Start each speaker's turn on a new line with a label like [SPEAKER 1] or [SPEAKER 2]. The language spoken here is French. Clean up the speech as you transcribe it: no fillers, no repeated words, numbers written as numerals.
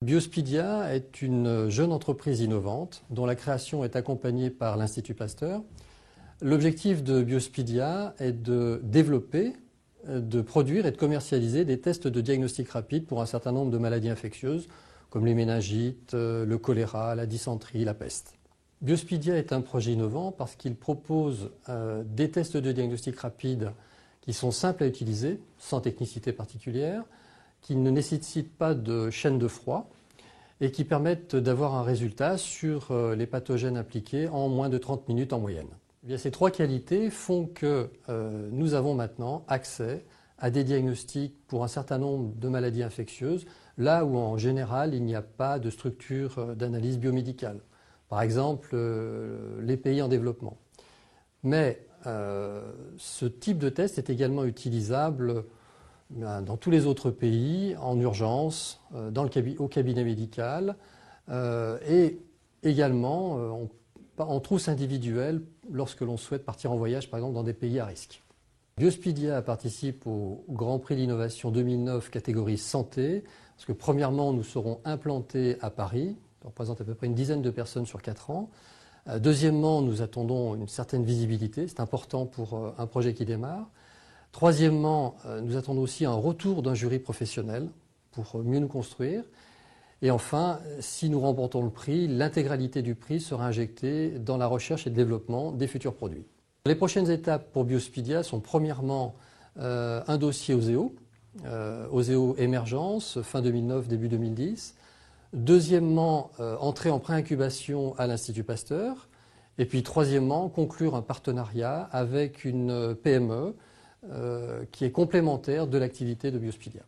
[SPEAKER 1] Biospidia est une jeune entreprise innovante dont la création est accompagnée par l'Institut Pasteur. L'objectif de Biospidia est de développer, de produire et de commercialiser des tests de diagnostic rapide pour un certain nombre de maladies infectieuses comme les méningites, le choléra, la dysenterie, la peste. Biospidia est un projet innovant parce qu'il propose des tests de diagnostic rapide qui sont simples à utiliser, sans technicité particulière, qui ne nécessitent pas de chaîne de froid et qui permettent d'avoir un résultat sur les pathogènes impliqués en moins de 30 minutes en moyenne. Eh bien, ces trois qualités font que nous avons maintenant accès à des diagnostics pour un certain nombre de maladies infectieuses, là où en général il n'y a pas de structure d'analyse biomédicale. Par exemple, les pays en développement. Mais ce type de test est également utilisable dans tous les autres pays, en urgence, au cabinet médical et également en trousse individuelle lorsque l'on souhaite partir en voyage, par exemple, dans des pays à risque. Biospidia participe au Grand Prix d'innovation 2009 catégorie santé, parce que premièrement, nous serons implantés à Paris, on représente à peu près une dizaine de personnes sur 4 ans. Deuxièmement, nous attendons une certaine visibilité, c'est important pour un projet qui démarre. Troisièmement, nous attendons aussi un retour d'un jury professionnel pour mieux nous construire. Et enfin, si nous remportons le prix, l'intégralité du prix sera injectée dans la recherche et le développement des futurs produits. Les prochaines étapes pour Biospidia sont premièrement un dossier OSEO Émergence, fin 2009, début 2010. Deuxièmement, entrée en pré-incubation à l'Institut Pasteur. Et puis troisièmement, conclure un partenariat avec une PME qui est complémentaire de l'activité de Biospidia.